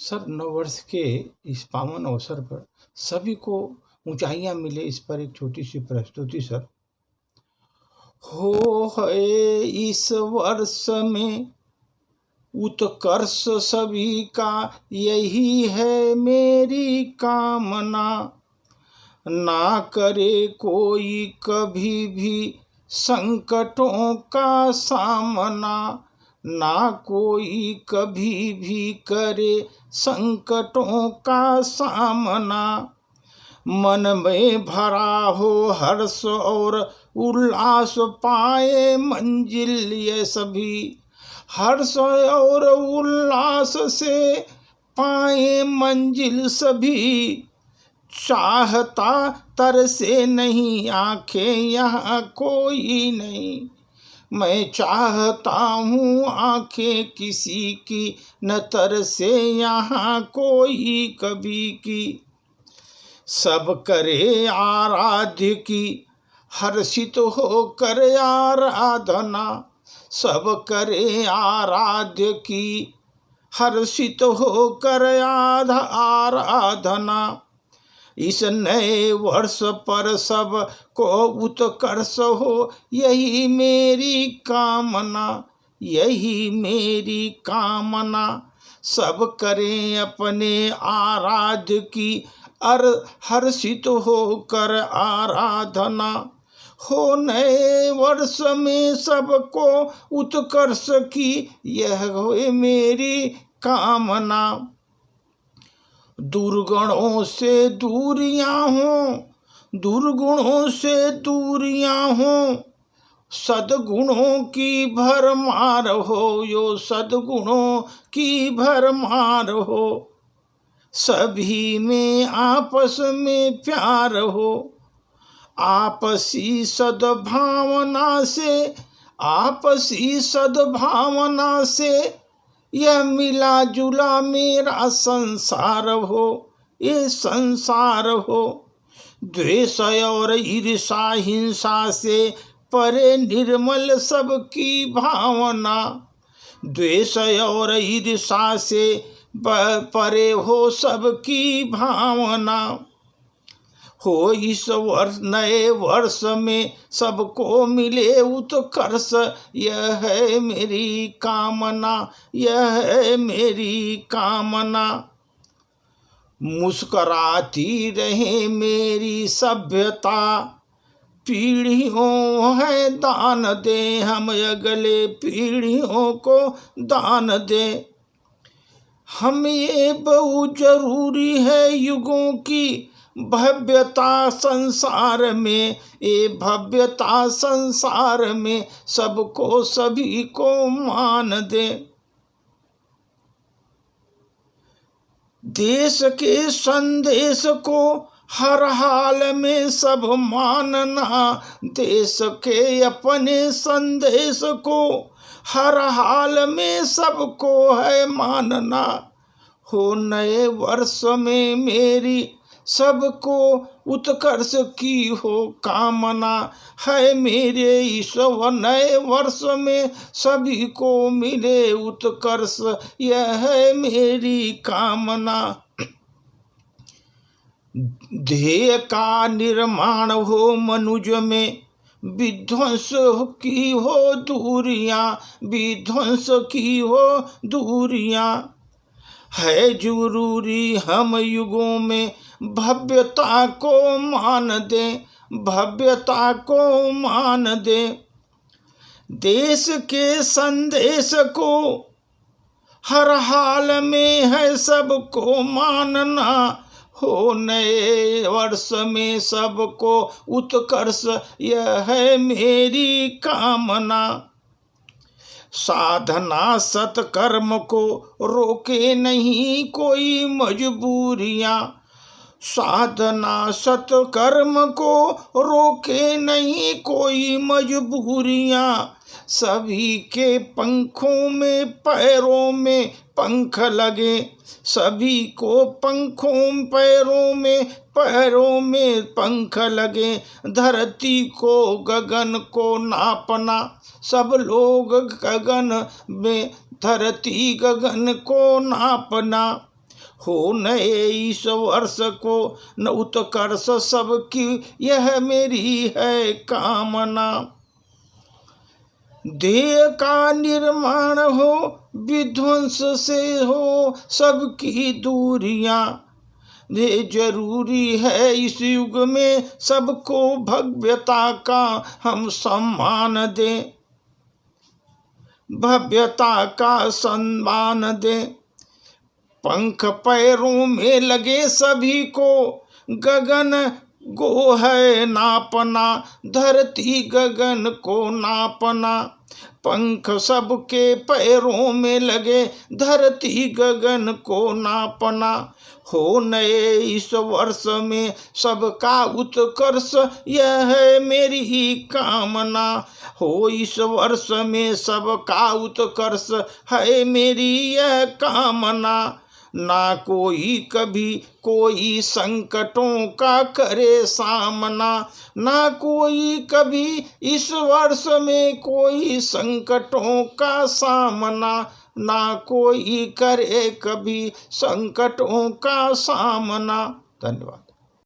Sir, नववर्ष के इस पावन अवसर पर सभी को ऊंचाइयां मिले, इस पर एक छोटी सी प्रस्तुति सर। हो है इस वर्ष में उत्कर्ष सभी का, यही है मेरी कामना। ना करे कोई कभी भी संकटों का सामना, ना कोई कभी भी करे संकटों का सामना। मन में भरा हो हर्ष और उल्लास, पाए मंजिल ये सभी। हर्ष और उल्लास से पाए मंजिल सभी। चाहता तरसे नहीं आंखें यहाँ कोई नहीं, मैं चाहता हूँ आंखें किसी की न तरसे यहाँ कोई कभी की। सब करे आराध्य की हर्षित होकर आराधना, सब करे आराध्य की हर्षित होकर आराधना। इस नए वर्ष पर सब को उत्कर्ष हो, यही मेरी कामना, यही मेरी कामना। सब करें अपने आराध्य की हर्षित होकर आराधना। हो नए वर्ष में सबको उत्कर्ष की, यह हो मेरी कामना। दुर्गुणों से दूरियां हों, दुर्गुणों से दूरियां हों, सद्गुणों की भरमार हो, यो सद्गुणों की भरमार हो। सभी में आपस में प्यार हो, आपसी सद्भावना से, आपसी सद्भावना से यह मिला जुला मेरा संसार हो, ये संसार हो। द्वेष और ईर्षा हिंसा से परे निर्मल सबकी भावना, द्वेष और ईर्षा से परे हो सबकी भावना। हो इस वर्ष नए वर्ष में सबको मिले उत्कर्ष, यह है मेरी कामना, यह है मेरी कामना। मुस्कराती रहे मेरी सभ्यता, पीढ़ियों है दान दे हम, अगले पीढ़ियों को दान दे हम। ये बहुत जरूरी है युगों की भव्यता संसार में, ये भव्यता संसार में सबको सभी को मान दे। देश के संदेश को हर हाल में सब मानना, देश के अपने संदेश को हर हाल में सबको है मानना। हो नए वर्ष में मेरी सबको उत्कर्ष की हो कामना, है मेरे ईश्वर नए वर्ष में सभी को मिले उत्कर्ष, यह है मेरी कामना। ध्येय का निर्माण हो मनुज में, विध्वंस की हो दूरियां, विध्वंस की हो दूरियां। है जरूरी हम युगों में भव्यता को मान दे, भव्यता को मान दे। देश के संदेश को हर हाल में है सबको मानना। हो नए वर्ष में सबको उत्कर्ष, यह है मेरी कामना। साधना सत्कर्म को रोके नहीं कोई मजबूरियां, साधना सत्कर्म को रोके नहीं कोई मजबूरियां। सभी के पंखों में पैरों में पंख लगे, सभी को पंखों पैरों में पंख लगे। धरती को गगन को नापना, सब लोग गगन में धरती गगन को नापना। हो नए इस वर्ष को न उत्कर्ष सबकी यह मेरी है कामना। देह का निर्माण हो विध्वंस से हो सबकी दूरियां, ये जरूरी है इस युग में सबको भव्यता का हम सम्मान दें, भव्यता का सम्मान दें। पंख पैरों में लगे सभी को गगन गो है नापना, धरती गगन को नापना। पंख सबके पैरों में लगे धरती गगन को नापना। हो नए इस वर्ष में सबका उत्कर्ष यह है मेरी ही कामना। हो इस वर्ष में सबका उत्कर्ष है मेरी यह कामना। ना कोई कभी कोई संकटों का करे सामना, ना कोई कभी इस वर्ष में कोई संकटों का सामना, ना कोई करे कभी संकटों का सामना। धन्यवाद।